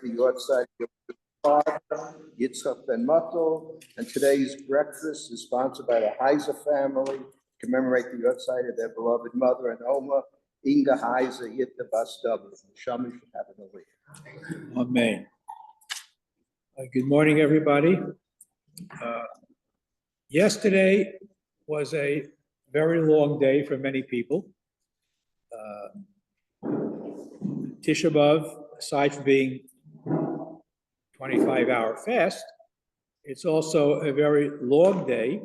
the Yortzeit Yitzchak Ben Matel, and today's breakfast is sponsored by the Heiser family to commemorate the Yortzeit of their beloved mother and Oma, Inga Heiser Yitta Bas W. Shami should have an over. Amen. Good morning, everybody. Yesterday was a very long day for many people. Tisha B'Av, aside from being 25-hour fast, it's also a very long day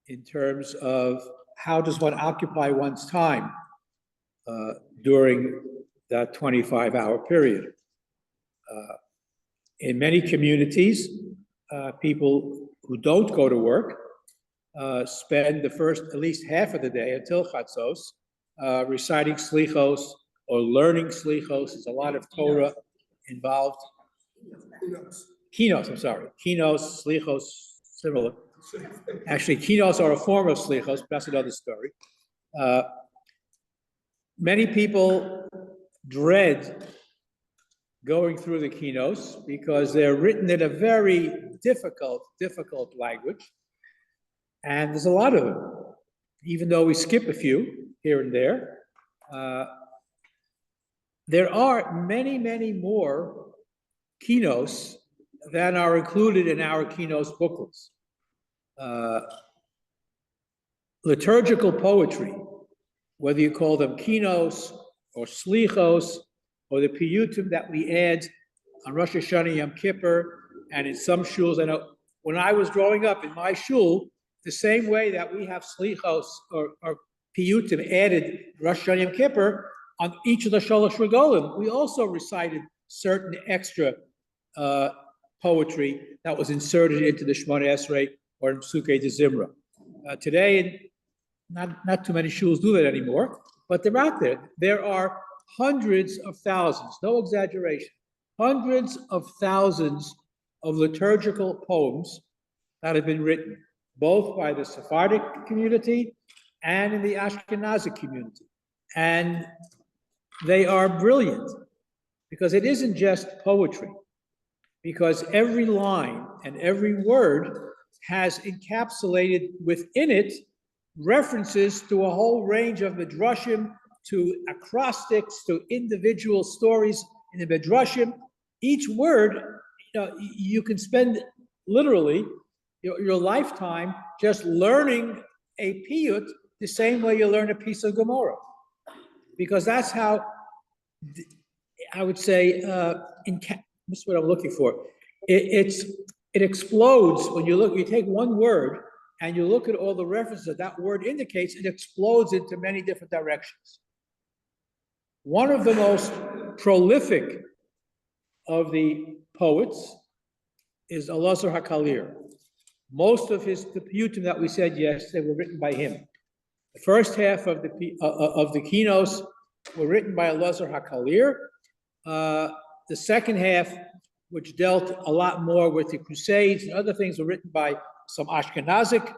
in terms of how does one occupy one's time during that 25-hour period. In many communities, people who don't go to work spend the first at least half of the day until Chatzos reciting slichos or learning slichos. There's a lot of Torah involved. Kinos, slichos, similar. Actually, kinos are a form of slichos, but that's another story. Many people dread going through the kinos because they're written in a very difficult language. And there's a lot of them, even though we skip a few here and there. There are many more kinos than are included in our kinos booklets. Liturgical poetry, whether you call them kinos or slichos, or the piyutim that we add on Rosh Hashanah, Yom Kippur, and in some shuls. I know when I was growing up in my shul, the same way that we have slichos or piyutim added Rosh Hashanah, Yom Kippur, on each of the Shalosh Regolim, we also recited certain extra poetry that was inserted into the Shemona Esrei or in Psukei de Zimra. Today, not too many shuls do that anymore, but they're out there. There are hundreds of thousands, no exaggeration, hundreds of thousands of liturgical poems that have been written, both by the Sephardic community and in the Ashkenazi community. And they are brilliant because it isn't just poetry, because every line and every word has encapsulated within it references to a whole range of midrashim, to acrostics, to individual stories in the midrashim. Each word, you can spend literally your lifetime just learning a piyut the same way you learn a piece of Gemara, because that's how I would say. This is what I'm looking for. It explodes when you look. You take one word and you look at all the references that word indicates. It explodes into many different directions. One of the most prolific of the poets is Elazar HaKalir. Most of the piyutim that we said yesterday were written by him. The first half of the kinos were written by Elazar HaKalir. The second half, which dealt a lot more with the Crusades and other things, were written by some Ashkenazic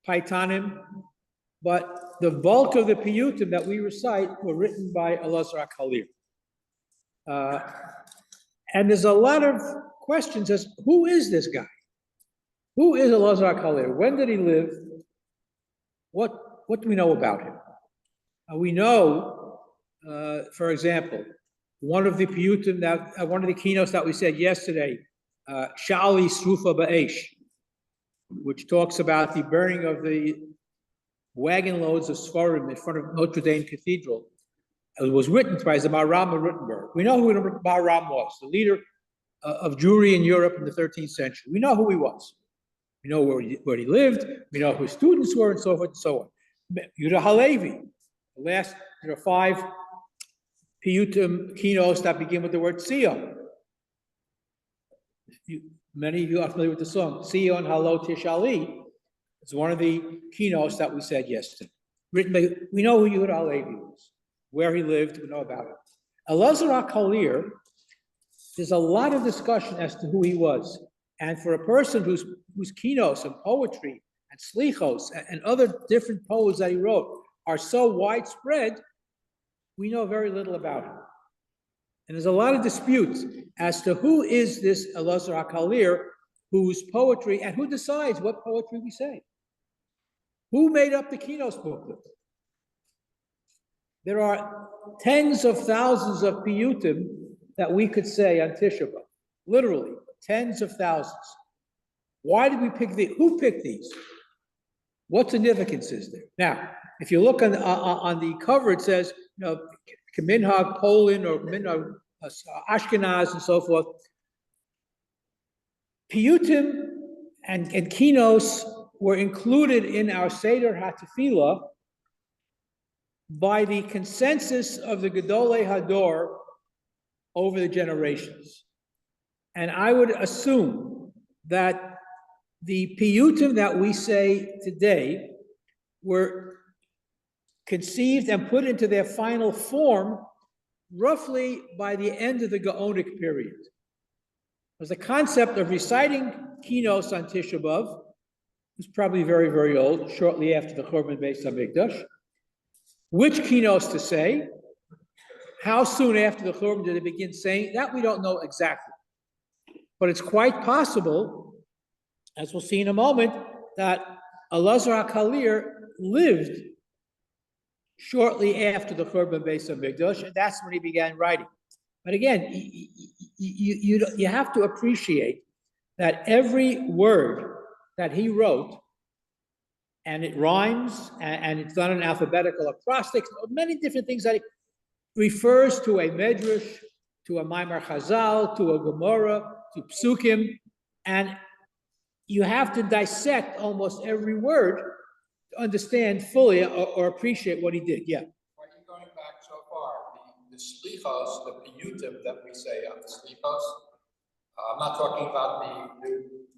Paitanim. But the bulk of the piyutim that we recite were written by Elazar HaKalir. And there's a lot of questions as who is this guy? Who is Elazar HaKalir? When did he live? What do we know about him? We know, for example, one of the piyutim one of the kinos that we said yesterday, Sha'ali Srufa Ba'esh, which talks about the burning of the wagon loads of Sfarim in front of Notre Dame Cathedral. It was written by the Maharam of Wittenberg. We know who Maharam was, the leader of Jewry in Europe in the 13th century. We know who he was. We know where he lived. We know who his students were, and so forth and so on. Yehuda Halevi, the last 5 piyutim kinos that begin with the word Sion. Many of you are familiar with the song Sion Halo Tishali. It's one of the kinos that we said yesterday. Written by, we know who Yehuda Halevi was, where he lived, we know about it. Elazar HaKalir, there's a lot of discussion as to who he was. And for a person whose kinos and poetry and slichos and other different poems that he wrote are so widespread, we know very little about him. And there's a lot of disputes as to who is this Elazar HaKalir, whose poetry, and who decides what poetry we say. Who made up the Kinos booklet? There are tens of thousands of piyutim that we could say on Tisha B'Av. Literally, tens of thousands. Why did we pick these? Who picked these? What significance is there? Now, if you look on the cover, it says, Minhag Poland or Minhag Ashkenaz and so forth. Piyutim and Kinos were included in our Seder HaTefillah by the consensus of the Gedolei Hador over the generations. And I would assume that the piyutim that we say today were conceived and put into their final form roughly by the end of the Gaonic period. Because the concept of reciting Kinos on Tisha B'Av was probably very, very old, shortly after the Churban Beis HaMikdash. Which Kinos to say, how soon after the Churban did they begin saying, that we don't know exactly. But it's quite possible, as we'll see in a moment, that Elazar HaKalir lived shortly after the Churban Beis HaMikdash, and that's when he began writing. But again, you have to appreciate that every word that he wrote, and it rhymes, and it's done in alphabetical acrostics, many different things that he refers to a medrash, to a Maimar Chazal, to a Gemara, to Psukim, and you have to dissect almost every word to understand fully or appreciate what he did. Yeah. Why are you going back so far? The slichos, the piyutim that we say on the slichos, I'm not talking about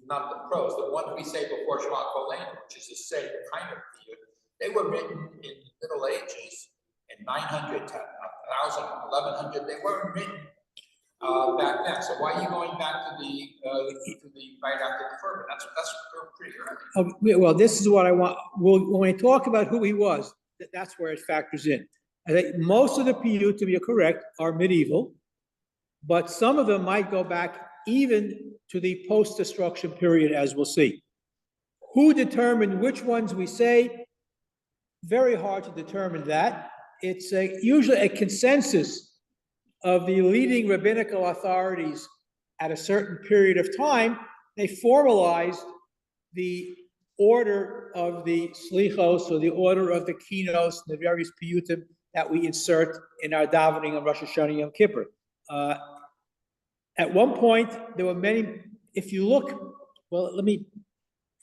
not the prose, the one we say before Shema Kolein, which is the same kind of piyut. They were written in the Middle Ages in 900, 1000, 1100. They weren't written back then. So why are you going back to the right after the Churban? That's pretty early. Well, this is what I want. When we talk about who he was, that's where it factors in. I think most of the piyutim, you're correct, are medieval, but some of them might go back even to the post-destruction period, as we'll see. Who determined which ones we say? Very hard to determine that. It's usually a consensus of the leading rabbinical authorities at a certain period of time. They formalized the order of the slichos, or the order of the kinos, the various piyutim that we insert in our davening on Rosh Hashanah Yom Kippur. At one point, there were many, if you look, well, let me,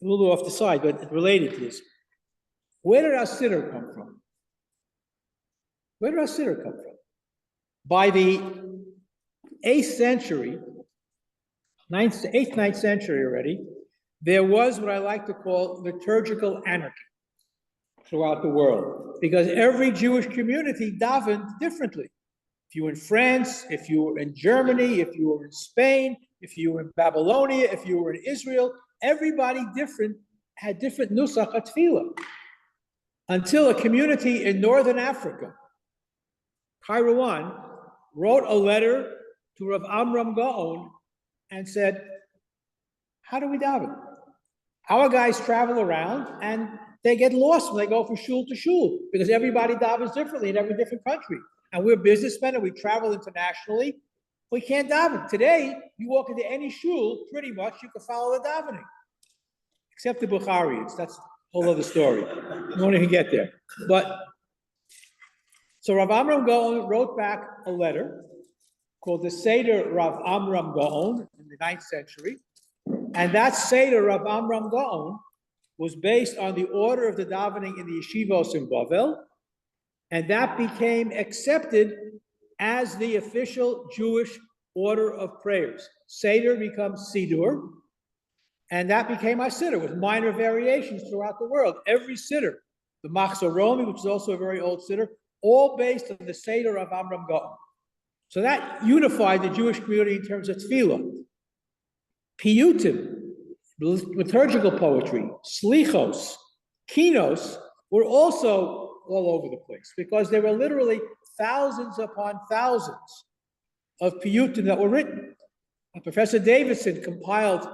a little off the side, but related to this. Where did our siddur come from? Where did our siddur come from? By the 8th century, 8th, 9th century already, there was what I like to call liturgical anarchy throughout the world, because every Jewish community davened differently. If you were in France, if you were in Germany, if you were in Spain, if you were in Babylonia, if you were in Israel, everybody had different nusach tefillah. Until a community in Northern Africa, Kairouan, wrote a letter to Rav Amram Gaon and said, how do we daven? Our guys travel around and they get lost when they go from shul to shul, because everybody davens differently in every different country. And we're businessmen and we travel internationally. We can't daven. Today, you walk into any shul, pretty much, you can follow the davening. Except the Bukharians. That's a whole other story. We won't even get there. But, so Rav Amram Gaon wrote back a letter called the Seder Rav Amram Gaon in the 9th century. And that Seder Rav Amram Gaon was based on the order of the davening in the yeshivos in Bavel. And that became accepted as the official Jewish order of prayers. Seder becomes Sidur, and that became our Siddur, with minor variations throughout the world. Every Siddur, the Machzor Romi, which is also a very old Siddur, all based on the Seder of Amram Gaon. So that unified the Jewish community in terms of tefillah. Piyutim, liturgical poetry, slichos, kinos, were also all over the place, because there were literally thousands upon thousands of piyutim that were written. Professor Davidson compiled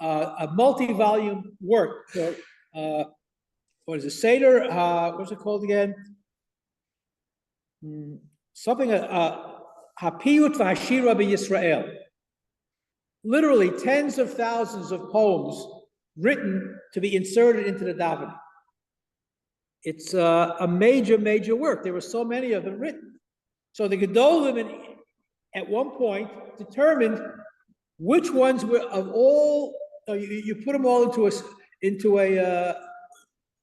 a multi-volume work for, what is it, Seder, what's it called again? Something, Hapiyut v'Hashira b'Yisrael. Literally tens of thousands of poems written to be inserted into the davening. It's a major, major work. There were so many of them written. So the Gedolim at one point determined which ones were of all. You put them all into a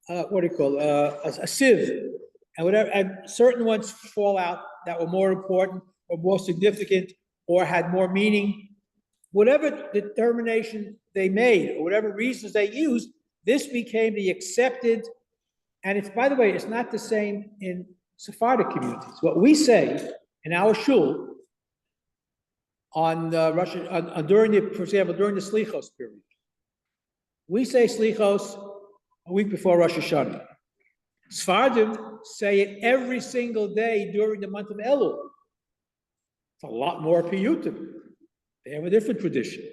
what do you call a sieve, and whatever, and certain ones fall out that were more important or more significant or had more meaning. Whatever determination they made or whatever reasons they used, this became the accepted. And it's, by the way, it's not the same in Sephardic communities. What we say in our shul on during the, for example, during the Slichos period, we say Slichos a week before Rosh Hashanah. Sephardim say it every single day during the month of Elul. It's a lot more piyutim. They have a different tradition.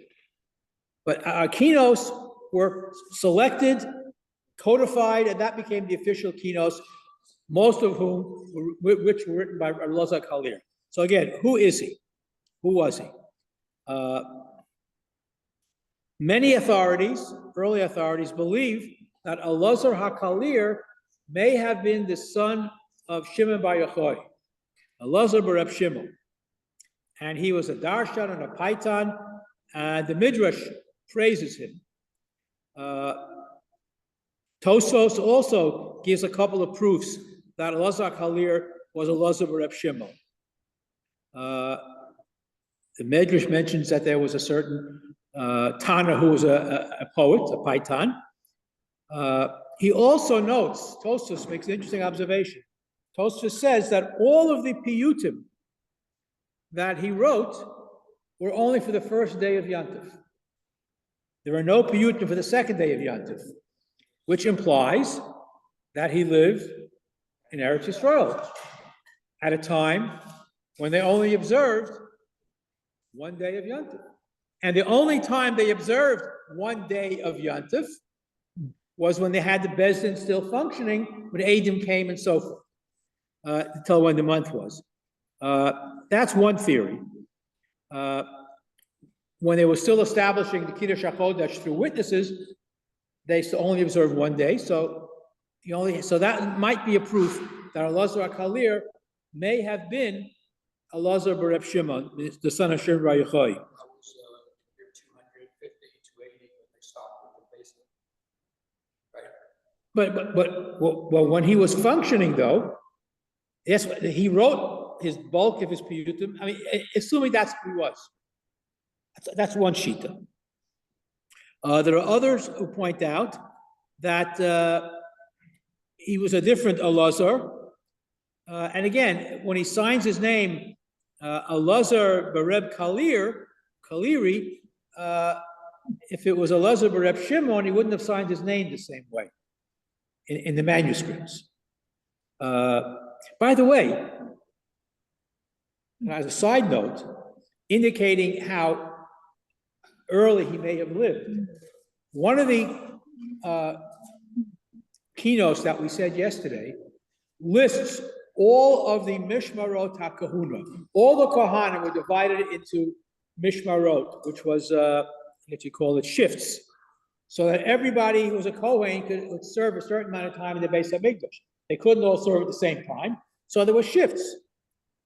But our kinos were selected, codified, and that became the official kinos, most of whom which were written by Elazar Kalir. So again, who is he? Who was he? Many authorities, early authorities, believe that Elazar HaKalir may have been the son of Shimon Bar Yochai, Elazar Bareb Shimon. And he was a darshan and a paitan, and the Midrash praises him. Tosfos also gives a couple of proofs that Elazar Kalir was Elazar Bareb Shimon. The Midrash mentions that there was a certain Tana who was a poet, a paitan. He also notes, Tosfos makes an interesting observation. Tosfos says that all of the piyutim that he wrote were only for the first day of Yantif. There are no piyutim for the second day of Yantif, which implies that he lived in Eretz Yisrael at a time when they only observed one day of Yantif. And the only time they observed one day of Yantif was when they had the Beis Din still functioning, when Eidim came and so forth, to tell when the month was. That's one theory. When they were still establishing the Kiddush HaChodesh through witnesses, they only observed one day. So that might be a proof that Elazar HaKalir may have been Elazar Bareb Shimon, the son of Shimon Bar Yochai. That was year 250, 280 when they stopped with the basement. Right. But when he was functioning, though, yes, he wrote his bulk of his piyutim. I mean, assuming that's who he was. That's one shita. There are others who point out that he was a different Elazar. And again, when he signs his name, Elazar Bareb Kaliri, if it was Elazar Bareb Shimon, he wouldn't have signed his name the same way in the manuscripts. By the way, as a side note, indicating how early he may have lived, one of the keynotes that we said yesterday lists all of the Mishmarot HaKahuna. All the Kohanim were divided into Mishmarot, which was, if you call it, shifts, so that everybody who was a Kohen could serve a certain amount of time in the Beis HaMikdash. They couldn't all serve at the same time, so there were shifts.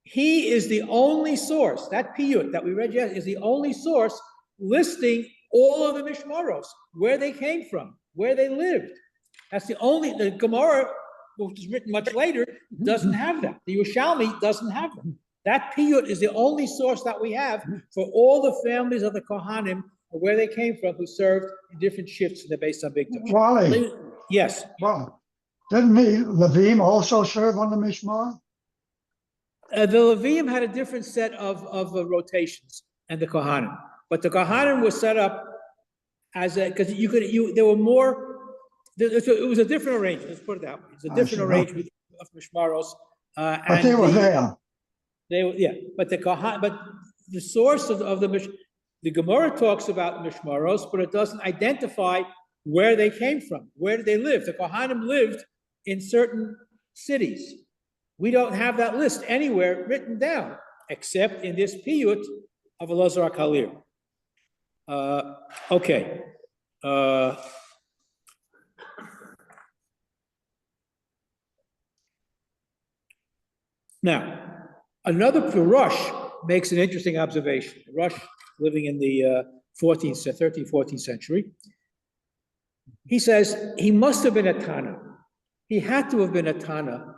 He is the only source, that piyut that we read yesterday is the only source listing all of the Mishmaros, where they came from, where they lived. That's the Gemara, which is written much later, doesn't have that. The Yerushalmi doesn't have that. That piyut is the only source that we have for all the families of the Kohanim, where they came from, who served in different shifts in the Beis HaMikdash. Wally. Yes. Well, didn't the Levim also serve on the Mishmar? The Levim had a different set of rotations, and the Kohanim. But the Kohanim was set up as because there were more. It was a different arrangement. Let's put it that way. It's a different arrangement of Mishmaros. But they were there. They were, yeah. But the Kohan, but the source of the Gemara talks about Mishmaros, but it doesn't identify where they came from. Where did they live? The Kohanim lived in certain cities. We don't have that list anywhere written down, except in this piyut of Elazar Kalir. Okay. Now, another Pirush makes an interesting observation. Pirush, living in the 13th, 14th century, he says he must have been a Tana. He had to have been a Tana,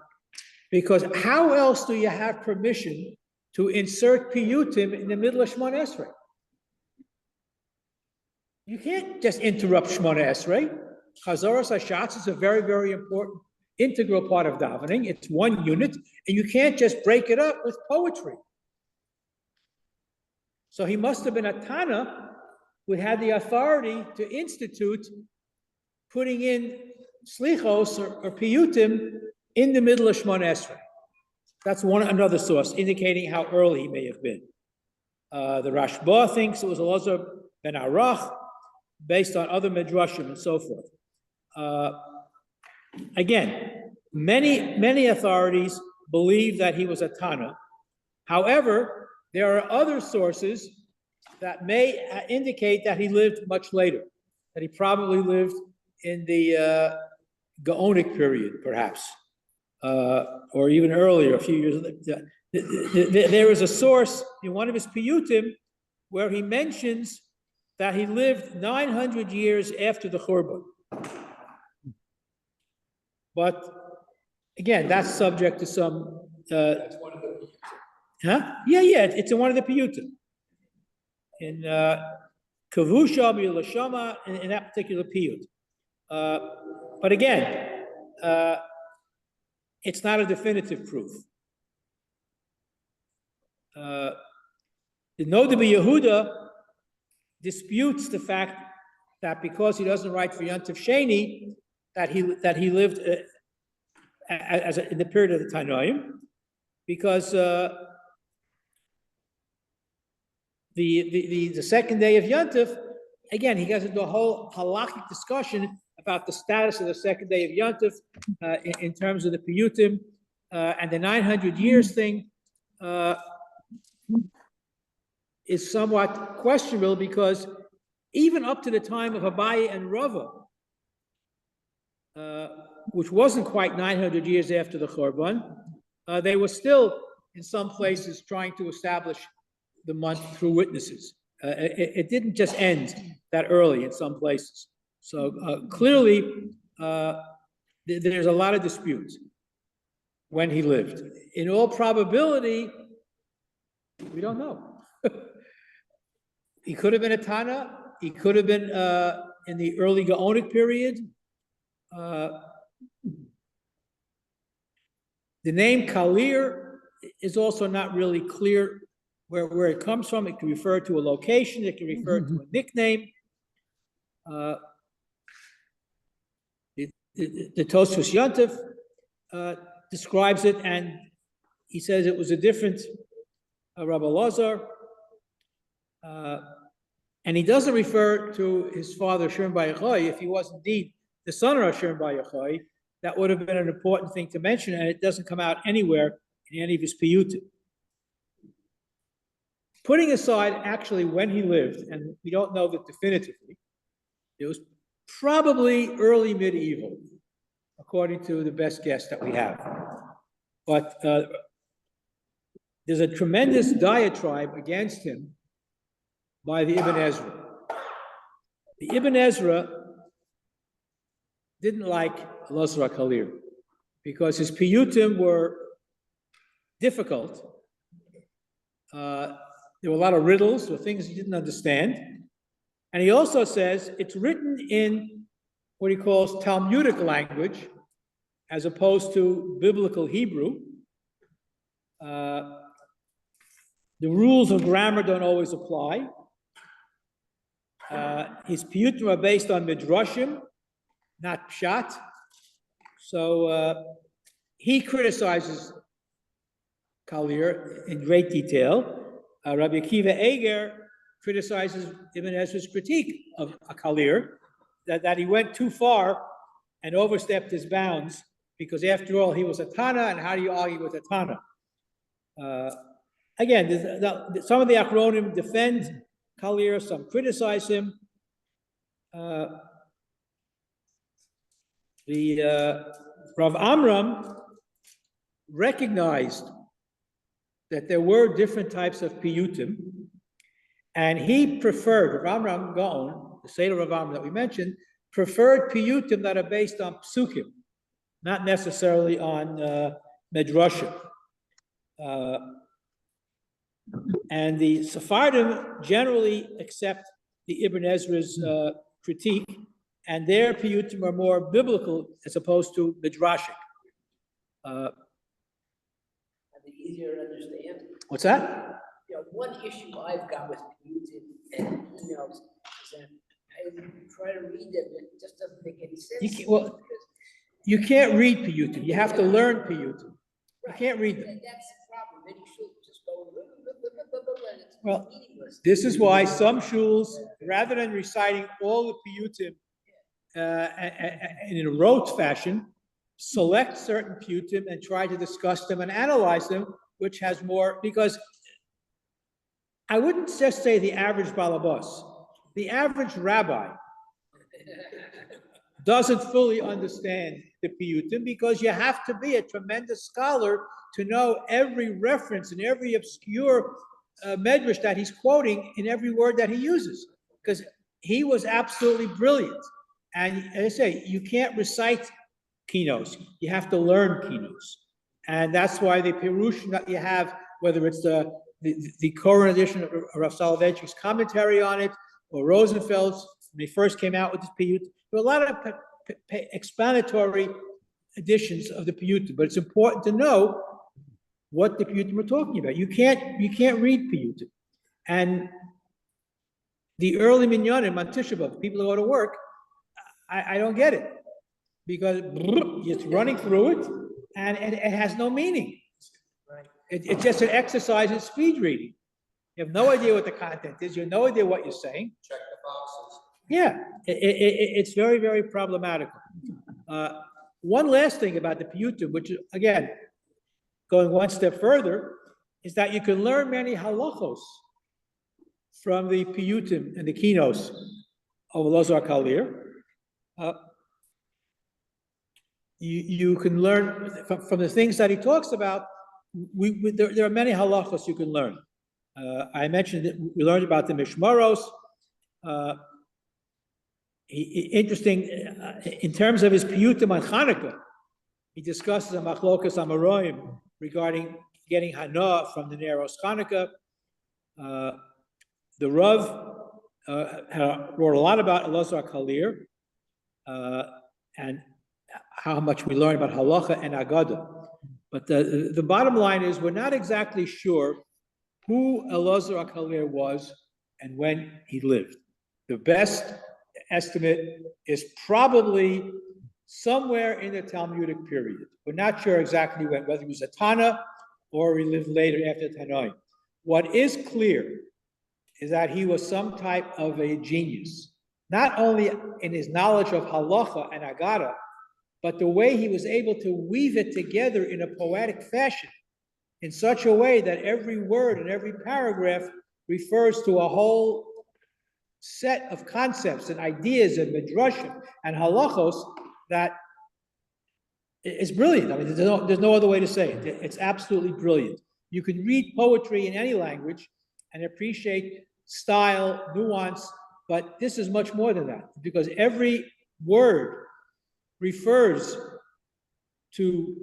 because how else do you have permission to insert piyutim in the middle of Shemona Esrei? You can't just interrupt Shemona Esrei. Chazaras Hashatz is a very, very important integral part of davening. It's one unit, and you can't just break it up with poetry. So he must have been a Tana who had the authority to institute putting in slichos or piyutim in the middle of Shemona Esrei. That's another source indicating how early he may have been. The Rashba thinks it was Elazar ben Arach, based on other midrashim and so forth. Again, many authorities believe that he was a Tana. However, there are other sources that may indicate that he lived much later, that he probably lived in the Gaonic period, perhaps, or even earlier, a few years. There is a source in one of his piyutim where he mentions that he lived 900 years after the Churban. But again, that's subject to some. That's one of the. Huh? Yeah, it's in one of the piyutim. In Kavusha, Milashama, in that particular piyut. But again, it's not a definitive proof. The NATEP Yehuda disputes the fact that because he doesn't write for Yontif Sheni, that he lived in the period of the Tanoim, because the second day of Yontif, again, he gets into a whole halakhic discussion about the status of the second day of Yontif in terms of the piyutim, and the 900 years thing is somewhat questionable, because even up to the time of Abaye and Rava, which wasn't quite 900 years after the Churban, they were still in some places trying to establish the month through witnesses. It didn't just end that early in some places. So clearly, there's a lot of disputes when he lived. In all probability, we don't know. He could have been a Tana. He could have been in the early Gaonic period. The name Kalir is also not really clear where it comes from. It can refer to a location. It can refer to a nickname. The Tosfos Yontif describes it, and he says it was a different Rabbi Elazar. And he doesn't refer to his father, Shiur bar Yochai. If he was indeed the son of Shiur bar Yochai, that would have been an important thing to mention, and it doesn't come out anywhere in any of his piyutim. Putting aside actually when he lived, and we don't know that definitively, it was probably early medieval, according to the best guess that we have. But there's a tremendous diatribe against him by the Ibn Ezra. The Ibn Ezra didn't like Elazar Kalir because his piyutim were difficult. There were a lot of riddles or things he didn't understand. And he also says it's written in what he calls Talmudic language as opposed to biblical Hebrew. The rules of grammar don't always apply. His piyutim are based on midrashim, not pshat. So he criticizes Kalir in great detail. Rabbi Akiva Eger criticizes Ibn Ezra's critique of Akalir, that he went too far and overstepped his bounds, because after all, he was a Tana, and how do you argue with a Tana? Again, some of the Achronim defend Kalir, some criticize him. Rav Amram recognized that there were different types of piyutim, and he preferred, Rav Amram Gaon, the Seder Rav Amram that we mentioned, preferred piyutim that are based on psukim, not necessarily on medrashim. And the Sephardim generally accept the Ibn Ezra's critique, and their piyutim are more biblical as opposed to midrashic. Are they easier to understand? What's that? You know, one issue I've got with piyutim and emails is that I try to read them, and it just doesn't make any sense. You can't read piyutim. You have to learn piyutim. You can't read them. And that's the problem. Many shuls just go, and it's Well, meaningless. This is why some shuls, rather than reciting all the piyutim in a rote fashion, select certain piyutim and try to discuss them and analyze them, which has more, because I wouldn't just say the average balabas, the average rabbi doesn't fully understand the piyutim, because you have to be a tremendous scholar to know every reference and every obscure medrash that he's quoting in every word that he uses, because he was absolutely brilliant. And as I say, you can't recite kinos, you have to learn kinos. And that's why the pirush that you have, whether it's the current edition of Rav Soloveitchik's commentary on it, or Rosenfeld's, when he first came out with this piyut, there were a lot of explanatory editions of the piyutim, but it's important to know what the piyutim are talking about. You can't read piyutim. And the early minyanim on Tisha B'Av, people who go to work, I don't get it, because it's running through it, and it has no meaning. It's just an exercise in speed reading. You have no idea what the content is. You have no idea what you're saying. Check the boxes. Yeah, it's very, very problematical. One last thing about the piyutim, which is, again, going one step further, is that you can learn many halachos from the piyutim and the kinos of Elazar Kalir. You can learn from the things that he talks about. There are many halachos you can learn. I mentioned that we learned about the mishmaros. Interesting, in terms of his piyutim on Hanukkah, he discusses a machlokas amaroim regarding getting hana from the Neros Hanukkah. The Rav wrote a lot about Elazar Kalir and how much we learn about halacha and agada. But the bottom line is, we're not exactly sure who Elazar Kalir was and when he lived. The best estimate is probably somewhere in the Talmudic period. We're not sure exactly when, whether he was a Tana or he lived later after Tanoim. What is clear is that he was some type of a genius, not only in his knowledge of halacha and agada, but the way he was able to weave it together in a poetic fashion, in such a way that every word and every paragraph refers to a whole set of concepts and ideas and midrashim and halachos that is brilliant. I mean, there's no other way to say it. It's absolutely brilliant. You can read poetry in any language and appreciate style, nuance, but this is much more than that, because every word refers to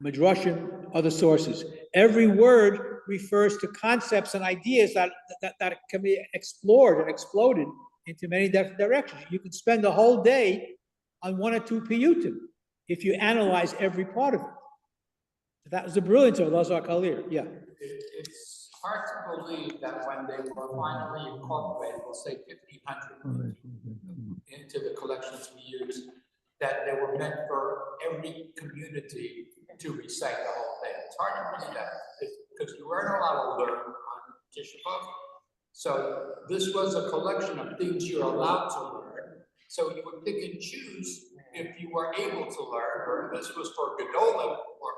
midrashim, other sources. Every word refers to concepts and ideas that can be explored and exploded into many different directions. You can spend a whole day on one or two piyutim if you analyze every part of it. That was the brilliance of Elazar Kalir. Yeah. It's hard to believe that when they were finally incorporated, we'll say 1,500 into the collections we use, that they were meant for every community to recite the whole thing. It's hard to believe that, because you weren't allowed to learn on Tisha B'Av. So this was a collection of things you're allowed to learn. So you would pick and choose if you were able to learn, or this was for Gedolim or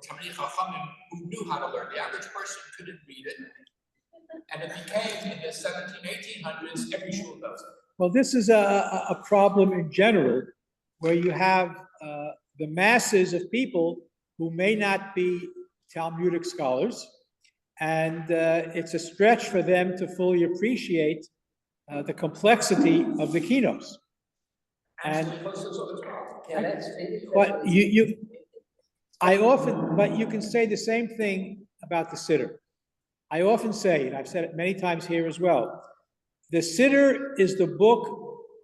Talmidei Chachamim who knew how to learn. The average person couldn't read it. And it became in the 1800s, every shul does it. Well, this is a problem in general, where you have the masses of people who may not be Talmudic scholars, and it's a stretch for them to fully appreciate the complexity of the keynotes. And but but you can say the same thing about the Siddur. I often say, and I've said it many times here as well, the Siddur is the book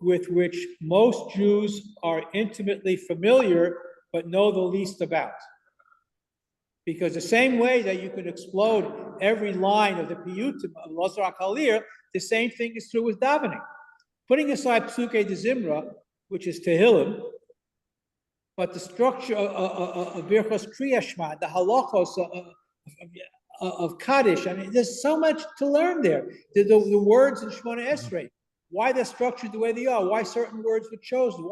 with which most Jews are intimately familiar, but know the least about. Because the same way that you can explode every line of the Piyutim of Losar HaKalir, the same thing is true with davening. Putting aside Psukei de Zimra, which is Tehillim, but the structure of Birchos Kriya Shema, the halachos of Kaddish, I mean, there's so much to learn there. The words in Shemona Esrei, why they're structured the way they are, why certain words were chosen,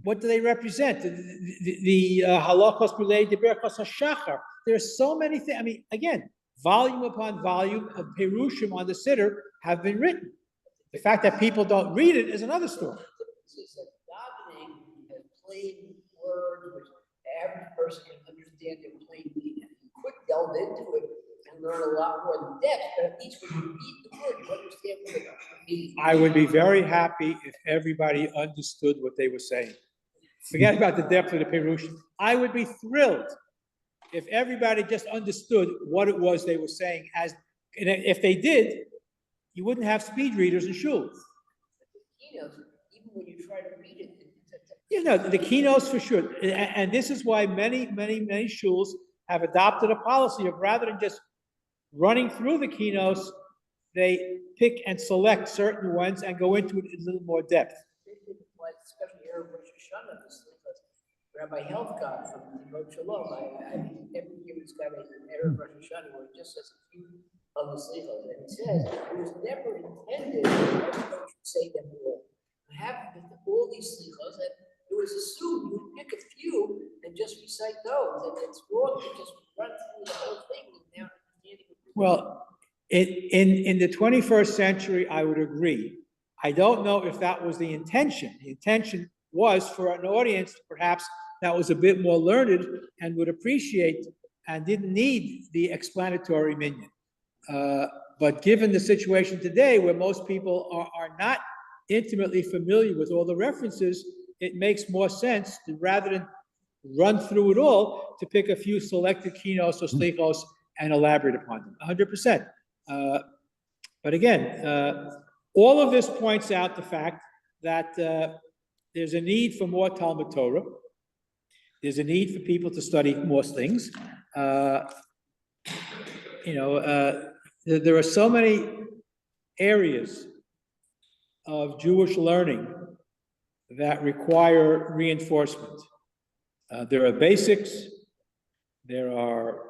what do they represent? The halachos related to Birchos HaShachar. There's so many things. I mean, again, volume upon volume of Perushim on the Siddur have been written. The fact that people don't read it is another story. Davening has plain words which the average person can understand in plain meaning. You could delve into it and learn a lot more in depth, but at least when you read the word, you understand what it means. I would be very happy if everybody understood what they were saying. Forget about the depth of the Perushim. I would be thrilled if everybody just understood what it was they were saying. And if they did, you wouldn't have speed readers in shuls. Even when you try to read it, You know, the keynotes for sure. And this is why many shuls have adopted a policy of, rather than just running through the keynotes, they pick and select certain ones and go into it in a little more depth. Especially here in Rosh Hashanah, Rabbi Health God from Rosh Shalom, every year he's got an Erev Rosh Hashanah where it just says a few of the slichos, and it says it was never intended that everybody should say them all. I have all these slichos, and it was assumed you would pick a few and just recite those, and it's wrong to just run through the whole thing without understanding. Well, in the 21st century, I would agree. I don't know if that was the intention. The intention was for an audience, perhaps, that was a bit more learned and would appreciate and didn't need the explanatory minion. But given the situation today, where most people are not intimately familiar with all the references, it makes more sense to, rather than run through it all, to pick a few selected keynotes or slichos and elaborate upon them, 100%. But again, all of this points out the fact that there's a need for more Talmud Torah. There's a need for people to study more things. There are so many areas of Jewish learning that require reinforcement. There are basics, there are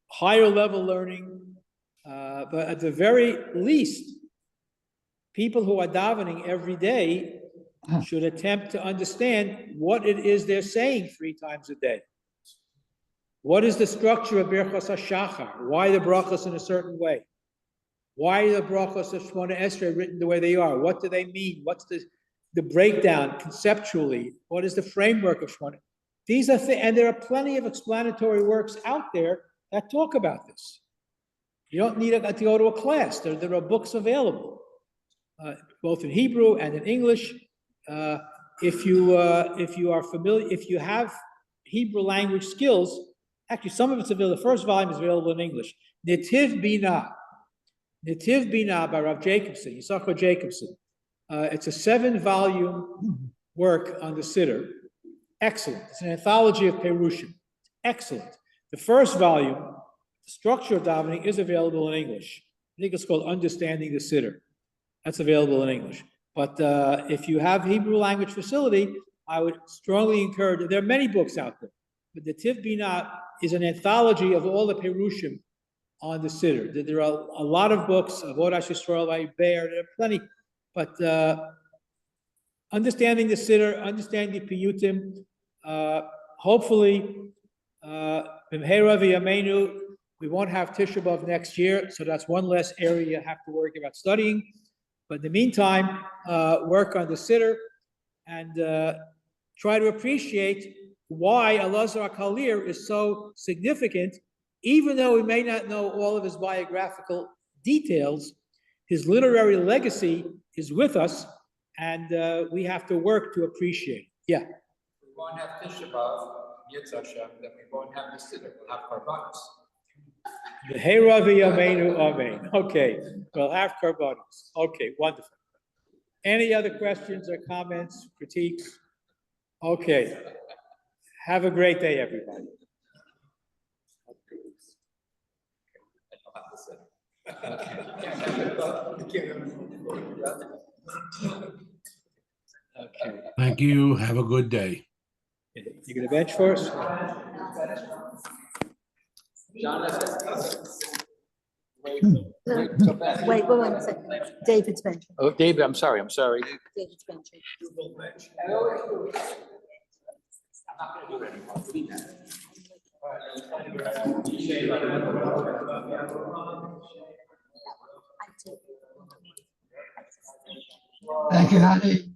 higher level learning, but at the very least, people who are davening every day should attempt to understand what it is they're saying 3 times a day. What is the structure of Birchos HaShachar? Why the brachos in a certain way? Why are the brachos of Shemona Esrei written the way they are? What do they mean? What's the breakdown conceptually? What is the framework of Shemona? These are things, and there are plenty of explanatory works out there that talk about this. You don't need to go to a class. There are books available, both in Hebrew and in English. If you are familiar, if you have Hebrew language skills, actually some of it's available. The first volume is available in English. Netiv Bina by Rav Jacobson, Yisachar Jacobson. It's a 7-volume work on the Siddur. Excellent. It's an anthology of Perushim. Excellent. The first volume, the structure of davening, is available in English. I think it's called Understanding the Siddur. That's available in English. But if you have Hebrew language facility, I would strongly encourage. There are many books out there, but the Tiv Bina is an anthology of all the Perushim on the Siddur. There are a lot of books, Avodas Yisrael by Bear, there are plenty, but understanding the Siddur, understanding the Piyutim, hopefully, B'mheira v'yameinu, we won't have Tisha B'Av next year, so that's one less area you have to worry about studying. But in the meantime, work on the Siddur and try to appreciate why Elazar HaKalir is so significant, even though we may not know all of his biographical details. His literary legacy is with us, and we have to work to appreciate it. Yeah. We won't have Tisha B'Av, Yitzhak Hashem, then we won't have the Siddur, we'll have Karbanos. B'mheira v'yameinu, amen. Okay, we'll have karbanos. Okay, wonderful. Any other questions or comments, critiques? Okay. Have a great day, everybody. Okay. Thank you. Have a good day. You gonna bench for us? Wait a second. David's bench. Oh, David, I'm sorry. David's bench. Thank you, Nani.